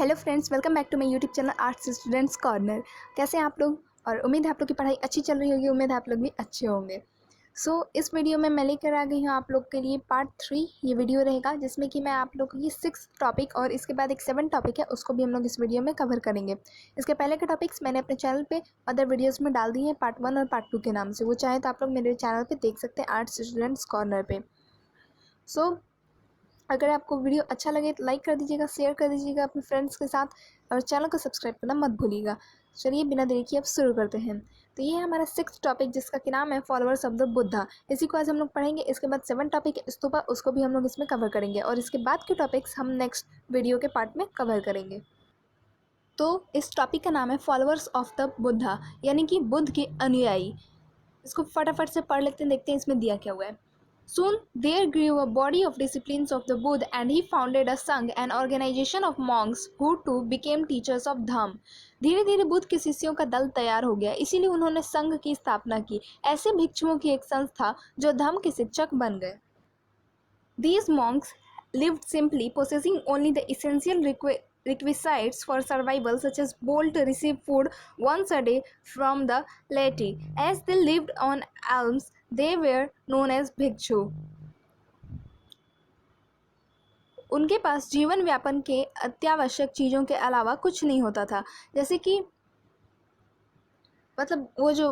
Hello friends, welcome back to my YouTube channel arts students corner. कैसे हैं आप लोग? और उम्मीद है आप लोग की पढ़ाई अच्छी चल रही होगी। उम्मीद है आप लोग भी अच्छे होंगे। इस वीडियो में मैं लेकर आ गई हूँ आप लोग के लिए पार्ट 3 ये वीडियो रहेगा, जिसमें कि मैं आप लोग की 6 टॉपिक और इसके बाद एक 7 टॉपिक है, उसको भी हम लोग इस वीडियो में कवर करेंगे। इसके पहले के टॉपिक्स मैंने अपने चैनल पे अदर वीडियोज़ में डाल दिए हैं, पार्ट 1 और पार्ट 2 के नाम से। वो चाहे तो आप लोग मेरे चैनल पर देख सकते हैं, आर्ट्स स्टूडेंट्स कॉर्नर पर। अगर आपको वीडियो अच्छा लगे तो लाइक कर दीजिएगा, शेयर कर दीजिएगा अपने फ्रेंड्स के साथ, और चैनल को सब्सक्राइब करना मत भूलिएगा। चलिए बिना देरी किए अब शुरू करते हैं। तो ये है हमारा 6th टॉपिक, जिसका कि नाम है फॉलोअर्स ऑफ द बुद्धा। इसी को आज हम लोग पढ़ेंगे। इसके बाद 7 टॉपिक है स्तूपा, उसको भी हम लोग इसमें कवर करेंगे, और इसके बाद के टॉपिक्स हम नेक्स्ट वीडियो के पार्ट में कवर करेंगे। तो इस टॉपिक का नाम है फॉलोअर्स ऑफ द बुद्धा, यानी कि बुद्ध के अनुयायी। इसको फटाफट से पढ़ लेते हैं, देखते हैं इसमें दिया क्या हुआ है। Soon there grew a body of disciples of the Buddha, and he founded a Sangh, an organization of monks who too became teachers of Dham. धीरे धीरे बुद्ध के शिष्यों का दल तैयार हो गया, इसीलिए उन्होंने संघ की स्थापना की। ऐसे भिक्षुओं की एक संस्था जो धम्म के शिक्षक बन गए। These monks lived simply, possessing only the essential requisites for survival, such as bowl to receive food once a day from the laity. As they lived on alms, they were known as भिक्षु। उनके पास जीवन व्यापन के अत्यावश्यक चीज़ों के अलावा कुछ नहीं होता था। जैसे कि मतलब वो जो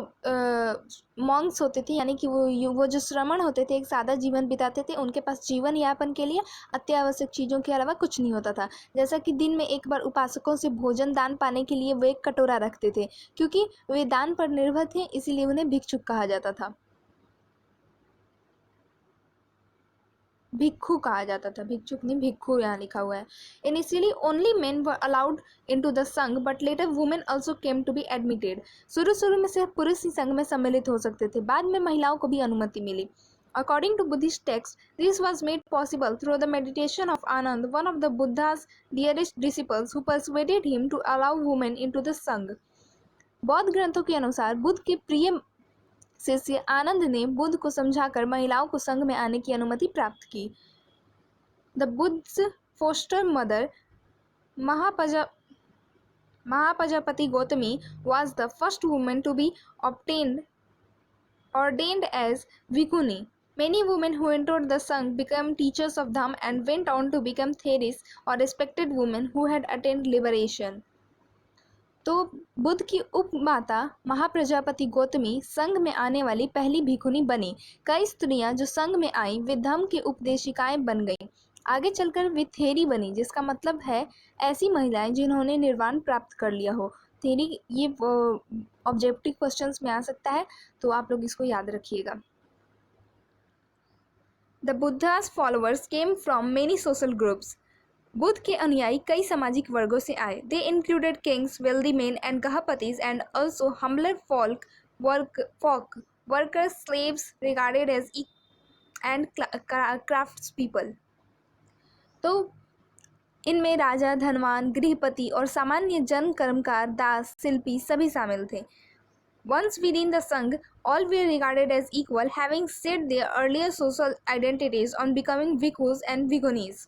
मॉन्क्स होते थे, यानी कि वो जो श्रमण होते थे, एक सादा जीवन बिताते थे। उनके पास जीवन यापन के लिए अत्यावश्यक चीज़ों के अलावा कुछ नहीं होता था। जैसा कि दिन में एक बार उपासकों से भोजन दान पाने के लिए वे एक कटोरा रखते थे। क्योंकि वे दान पर निर्भर थे, इसीलिए उन्हें भिक्षुक कहा जाता था, भिक्खु कहा जाता था। भिक्षुक नहीं, भिक्खु यहाँ लिखा हुआ है। Initially only men were allowed into the sangha, but later women also came to be admitted. शुरू में सिर्फ पुरुष ही संघ में सम्मिलित हो सकते थे, बाद में महिलाओं को भी अनुमति मिली। According to Buddhist texts, this was made possible through the meditation of Anand, one of the Buddha's dearest disciples, who persuaded him to allow women into the Sangh. बौद्ध ग्रंथों के अनुसार बुद्ध के प्रिय शिष्य आनंद ने बुद्ध को समझाकर महिलाओं को संघ में आने की अनुमति प्राप्त की। The Buddha's foster mother, Mahaprajapati Gautami, was the first woman to be ordained as bhikkhuni. Many women who entered the Sangh became teachers of Dham and went on to become theris, or respected women who had attained liberation. तो बुद्ध की उपमाता महाप्रजापति गौतमी संघ में आने वाली पहली भिखुनी बनी। कई स्त्रियां जो संघ में आई वे धम्म की उपदेशिकाएं बन गईं। आगे चलकर वे थेरी बनी, जिसका मतलब है ऐसी महिलाएं जिन्होंने निर्वाण प्राप्त कर लिया हो। थेरी ये ऑब्जेक्टिव क्वेश्चंस में आ सकता है, तो आप लोग इसको याद रखिएगा। The Buddha's followers came from many social groups. Buddha के अनुयायी कई सामाजिक वर्गों से आए। They included kings, wealthy men and gahapatis, and also humbler folk, workers, slaves regarded as and crafts people. तो इनमें राजा, धनवान, गृहपति और सामान्य जन, कर्मकार, दास, शिल्पी सभी शामिल थे। Once within the Sangh, all were regarded as equal, having shed their earlier social identities on becoming bhikkhus and bhikkhunis.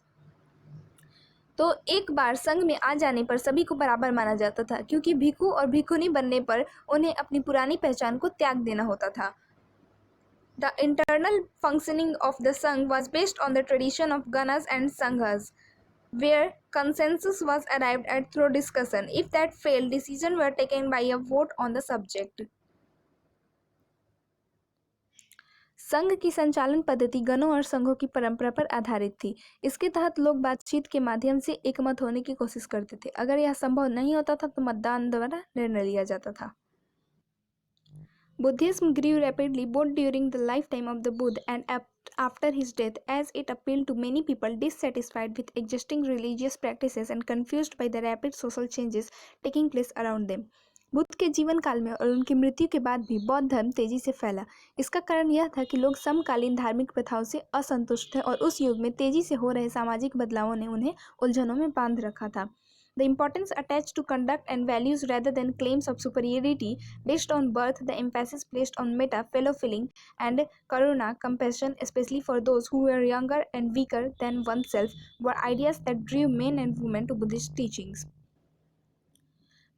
तो एक बार संघ में आ जाने पर सभी को बराबर माना जाता था, क्योंकि भिक्खु और भिक्खुनी बनने पर उन्हें अपनी पुरानी पहचान को त्याग देना होता था। The internal functioning of the sangha was based on the tradition of ganas and sanghas, where consensus was arrived at through discussion. If that failed, decisions were taken by a vote on the subject. संघ की संचालन पद्धति गणों और संघों की परंपरा पर आधारित थी। इसके तहत लोग बातचीत के माध्यम से एकमत होने की कोशिश करते थे। अगर यह संभव नहीं होता था तो मतदान द्वारा निर्णय लिया जाता था। Buddhism grew rapidly both during the lifetime of the Buddha and after his death, as it appealed to many people dissatisfied with existing religious practices and confused by the rapid social changes taking place around them. Buddha के जीवन काल में और उनकी मृत्यु के बाद भी बौद्ध धर्म तेजी से फैला। इसका कारण यह था कि लोग समकालीन धार्मिक प्रथाओं से असंतुष्ट थे, और उस युग में तेजी से हो रहे सामाजिक बदलावों ने उन्हें उलझनों में बांध रखा था। The importance attached to conduct and values rather than claims of superiority based on birth, the emphasis placed on metta, fellow feeling, and karuna, compassion, especially for those who were younger and weaker than oneself, were ideas that drew men and women to Buddhist teachings.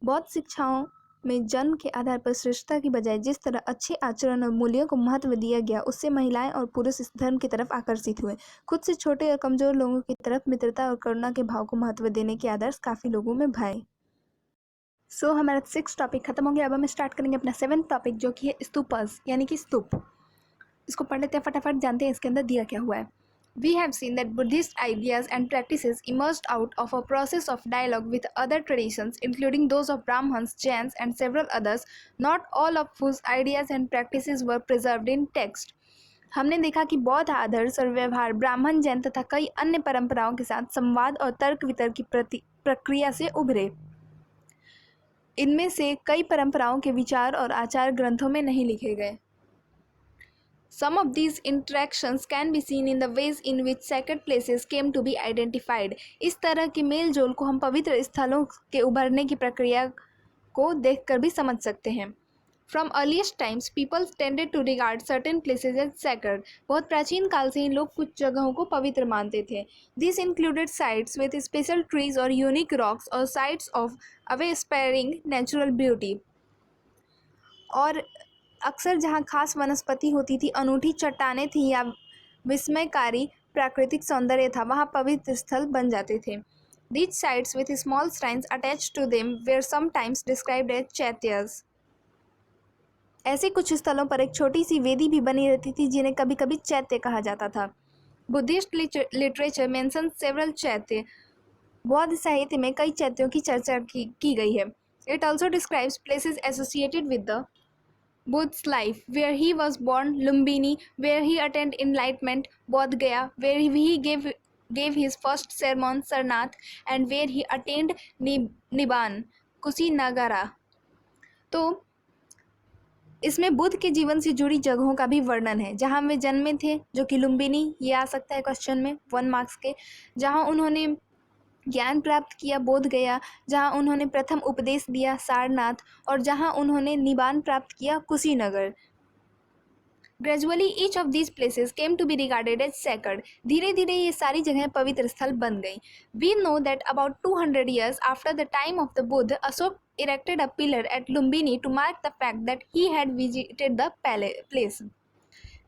बौद्ध शिक्षाओं में जन्म के आधार पर श्रेष्ठता की बजाय जिस तरह अच्छे आचरण और मूल्यों को महत्व दिया गया, उससे महिलाएं और पुरुष इस धर्म की तरफ आकर्षित हुए। खुद से छोटे और कमजोर लोगों की तरफ मित्रता और करुणा के भाव को महत्व देने के आदर्श काफ़ी लोगों में भाए। हमारा 6 टॉपिक खत्म हो गया। अब हम स्टार्ट करेंगे अपना 7th टॉपिक, जो कि है स्तूपस यानी कि स्तूप। इसको पढ़ लेते हैं फटाफट, जानते हैं इसके अंदर दिया क्या हुआ है। We have seen that Buddhist ideas and practices emerged out of a process of dialogue with other traditions, including those of Brahmins, Jains, and several others, not all of whose ideas and practices were preserved in text. हमने देखा कि बौद्ध आदर्श और व्यवहार ब्राह्मण, जैन तथा कई अन्य परंपराओं के साथ संवाद और तर्क वितर्क की प्रक्रिया से उभरे। इनमें से कई परंपराओं के विचार और आचार ग्रंथों में नहीं लिखे गए। Some of these interactions can be seen in the ways in which sacred places came to be identified. इस तरह के मेल जोल को हम पवित्र स्थलों के उभरने की प्रक्रिया को देखकर भी समझ सकते हैं। From earliest times, people tended to regard certain places as sacred. बहुत प्राचीन काल से ही लोग कुछ जगहों को पवित्र मानते थे। These included sites with special trees or unique rocks or sites of awe-inspiring natural beauty. और अक्सर जहाँ खास वनस्पति होती थी, अनूठी चट्टानें थी या विस्मयकारी प्राकृतिक सौंदर्य था, वहाँ पवित्र स्थल बन जाते थे। These sites with small shrines attached to them were sometimes described as chaityas. ऐसे कुछ स्थलों पर एक छोटी सी वेदी भी बनी रहती थी, जिन्हें कभी कभी चैत्य कहा जाता था। Buddhist literature mentions several chaitya. बौद्ध साहित्य में कई चैत्यों की चर्चा की गई है। It also describes places associated with the Buddha's life, where he was born, Lumbini, where he attained enlightenment, Bodh Gaya, where he gave his first sermon, Sarnath, and where he attained Nibbana, Kusinagara. तो इसमें बुद्ध के जीवन से जुड़ी जगहों का भी वर्णन है, जहाँ वे जन्मे थे, जो कि लुम्बिनी, ये आ सकता है क्वेश्चन में 1 मार्क्स के, जहाँ उन्होंने ज्ञान प्राप्त किया, बोध गया, जहाँ उन्होंने प्रथम उपदेश दिया, सारनाथ, और जहाँ उन्होंने निबान प्राप्त किया, Kushinagar. Gradually each of these places came to be regarded as sacred. धीरे धीरे ये सारी जगहें पवित्र स्थल बन गई. We know that about 200 years after the time of the Buddha, Ashoka erected a pillar at Lumbini to mark the fact that he had visited the place.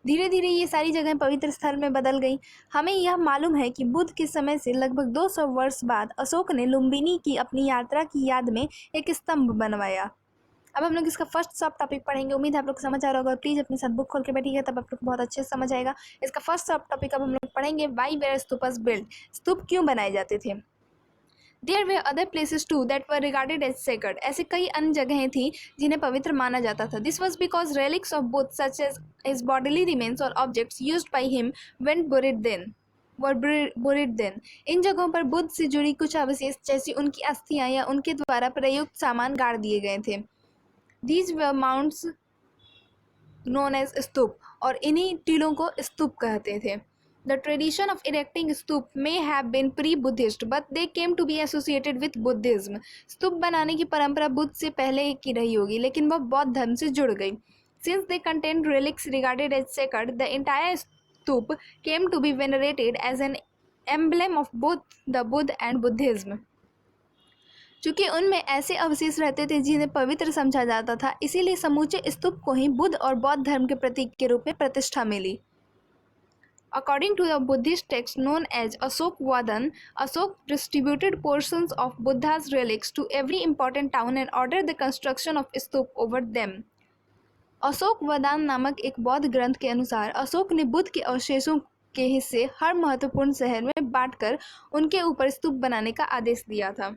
धीरे धीरे ये सारी जगहें पवित्र स्थल में बदल गई. हमें यह मालूम है कि बुद्ध के समय से लगभग 200 वर्ष बाद अशोक ने लुम्बिनी की अपनी यात्रा की याद में एक स्तंभ बनवाया. अब हम लोग इसका फर्स्ट सब टॉपिक पढ़ेंगे. उम्मीद है आप लोग समझ आ रहा होगा. प्लीज़ अपने साथ बुक खोल के बैठिएगा, तब आप लोग को बहुत अच्छे से समझ आएगा. इसका फर्स्ट सब टॉपिक अब हम लोग पढ़ेंगे, वाई वेयर स्तूपस बिल्ड. स्तूप क्यों बनाए जाते थे. There were other places too that were regarded as sacred. ऐसे कई अन्य जगहें थी जिन्हें पवित्र माना जाता था. This was because relics of Buddha such as his bodily remains or objects used by him were buried then. इन जगहों पर बुद्ध से जुड़ी कुछ अवशेष जैसी उनकी अस्थियां या उनके द्वारा प्रयुक्त सामान गाड़ दिए गए थे. These were mounds known as स्तूप, और इन्हीं टीलों को स्तूप कहते थे. The tradition of erecting stup may have been pre-Buddhist, but they came to be associated with Buddhism. स्तूप बनाने की परंपरा बुद्ध से पहले की रही होगी, लेकिन वह बौद्ध धर्म से जुड़ गई. Since they contained relics regarded as sacred, the entire stup came to be venerated as an emblem of both the Buddha and Buddhism. चूँकि उनमें ऐसे अवशेष रहते थे जिन्हें पवित्र समझा जाता था, इसीलिए समूचे स्तूप को ही बुद्ध और बौद्ध धर्म के प्रतीक के रूप में प्रतिष्ठा मिली. According to the Buddhist text known as Asok Vadan, Asok distributed portions of Buddha's relics to every important town and ordered the construction of stup over them. Ashok वदान नामक एक बौद्ध ग्रंथ के अनुसार अशोक ने बुद्ध के अवशेषों के हिस्से हर महत्वपूर्ण शहर में बांटकर उनके ऊपर स्तूप बनाने का आदेश दिया था.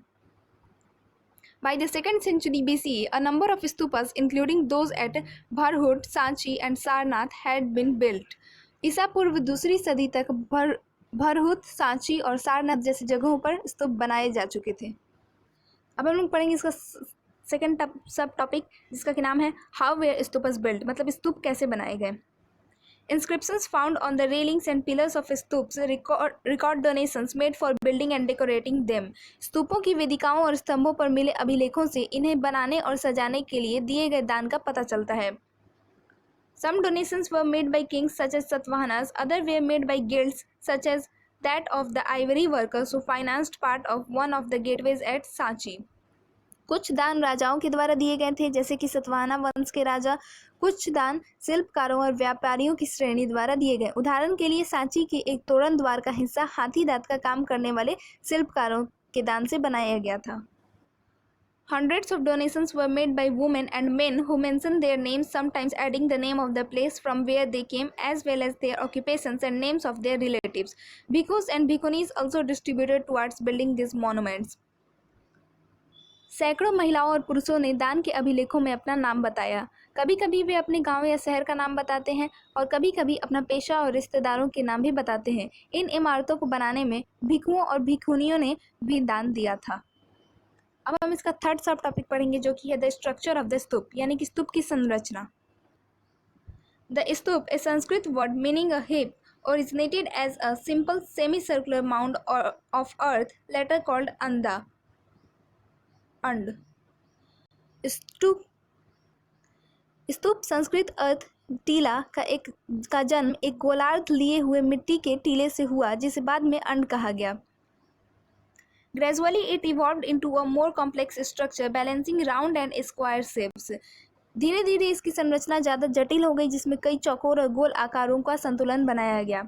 By the 2nd century BCE, a number of stupas, including those at Bharhut, Sanchi, and Sarnath, had been built. ईसा पूर्व 2री सदी तक भरहुत, सांची और सारनाथ जैसी जगहों पर स्तूप बनाए जा चुके थे. अब हम लोग पढ़ेंगे इसका सेकंड सब टॉपिक, जिसका कि नाम है हाउ वेयर स्तूपस बिल्ड, मतलब स्तूप कैसे बनाए गए. Inscriptions found on the railings and pillars of stupas record donations made for building and decorating them. स्तूपों की वेदिकाओं और स्तंभों पर मिले अभिलेखों से इन्हें बनाने और सजाने के लिए दिए गए दान का पता चलता है. Some donations were made by kings such as Satavahanas, others were made by guilds such as that of the ivory workers who financed part of one of the gateways at Sanchi. कुछ दान राजाओं के द्वारा दिए गए थे जैसे कि सतवाहना वंश के राजा. कुछ दान शिल्पकारों और व्यापारियों की श्रेणी द्वारा दिए गए. उदाहरण के लिए सांची के एक तोरण द्वार का हिस्सा हाथी दांत का काम करने वाले शिल्पकारों के दान से बनाया गया था. Hundreds of donations were made by women and men who mentioned their names, sometimes adding the name of the place from where they came as well as their occupations and names of their relatives. Bhikkhus and bhikkhunis also distributed towards building these monuments. सैकड़ों महिलाओं और पुरुषों ने दान के अभिलेखों में अपना नाम बताया. कभी कभी वे अपने गांव या शहर का नाम बताते हैं और कभी कभी अपना पेशा और रिश्तेदारों के नाम भी बताते हैं. इन इमारतों को बनाने में भिक्षुओं और भिक्षुनियों ने भी दान दिया था. अब हम इसका थर्ड सब टॉपिक पढ़ेंगे जो कि है द स्ट्रक्चर ऑफ द स्तूप, यानी कि स्तूप की संरचना. The stupa, A Sanskrit word meaning a hip, originated as a simple semicircular mound of earth later called and. स्तूप संस्कृत अर्थ टीला का जन्म एक गोलार्ध लिए हुए मिट्टी के टीले से हुआ जिसे बाद में अंड कहा गया. Gradually it evolved into a more complex structure balancing round and square shapes. धीरे धीरे इसकी संरचना ज़्यादा जटिल हो गई जिसमें कई चौकोर और गोल आकारों का संतुलन बनाया गया.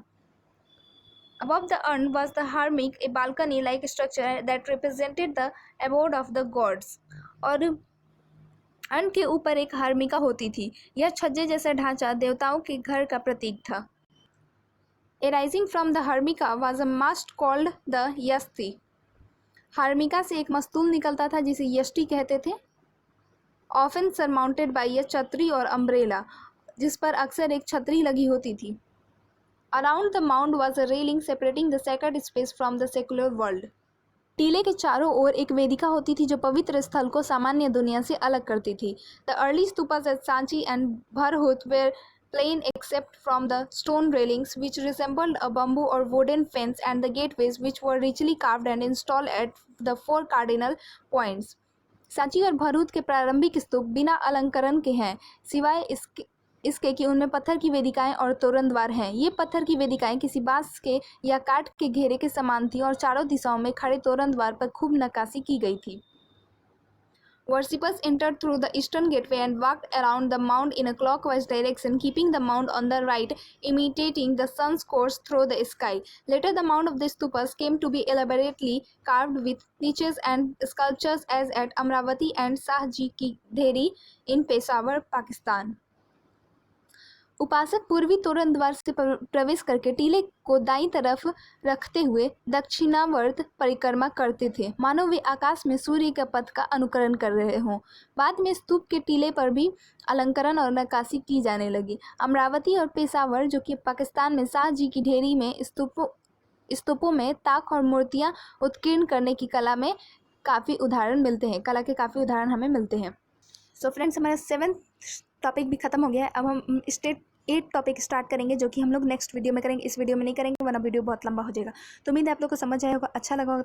Above the urn was the harmik, a balcony-like structure that represented the abode of the gods. और urn के ऊपर एक हार्मिका होती थी. यह छज्जे जैसा ढांचा देवताओं के घर का प्रतीक था. Arising from the harmika was a mast called the yasti. हार्मिका से एक मस्तूल निकलता था जिसे यष्टि कहते थे. Often surmounted by a छतरी और अम्ब्रेला, जिस पर अक्सर एक छतरी लगी होती थी. Around the mound was a railing separating the sacred space from the secular world. टीले के चारों ओर एक वेदिका होती थी जो पवित्र स्थल को सामान्य दुनिया से अलग करती थी. The early stupas at Sanchi and Bharhut were plain except from the stone railings which resembled a bamboo or wooden fence and the gateways which were richly carved and installed at the 4 cardinal points. Sanchi और भरूच के प्रारंभिक स्तूप बिना अलंकरण के हैं सिवाय इसके कि उनमें पत्थर की वेदिकाएं और तोरण द्वार हैं. ये पत्थर की वेदिकाएं किसी बांस के या काठ के घेरे के समान थी और चारों दिशाओं में खड़े तोरण द्वार पर खूब नक्काशी की गई थी. Worshippers entered through the eastern gateway and walked around the mound in a clockwise direction, keeping the mound on the right, imitating the sun's course through the sky. Later, the mound of the stupas came to be elaborately carved with niches and sculptures as at Amravati and Shahji Ki Dheri in Peshawar, Pakistan. उपासक पूर्वी तोरण द्वार से प्रवेश करके टीले को दाईं तरफ रखते हुए दक्षिणावर्त परिक्रमा करते थे मानो वे आकाश में सूर्य के पथ का अनुकरण कर रहे हों. बाद में स्तूप के टीले पर भी अलंकरण और नक्काशी की जाने लगी. अमरावती और पेशावर जो कि पाकिस्तान में शाहजी की ढेरी में स्तूपों में ताक और मूर्तियां उत्कीर्ण करने की कला के काफ़ी उदाहरण हमें मिलते हैं. सो फ्रेंड्स, हमारा 7th टॉपिक भी खत्म हो गया है. अब हम 8 टॉपिक स्टार्ट करेंगे जो कि हम लोग नेक्स्ट वीडियो में करेंगे. इस वीडियो में नहीं करेंगे वरना वीडियो बहुत लंबा हो जाएगा. तो उम्मीद है आप लोग को समझ आया होगा, अच्छा लगा होगा.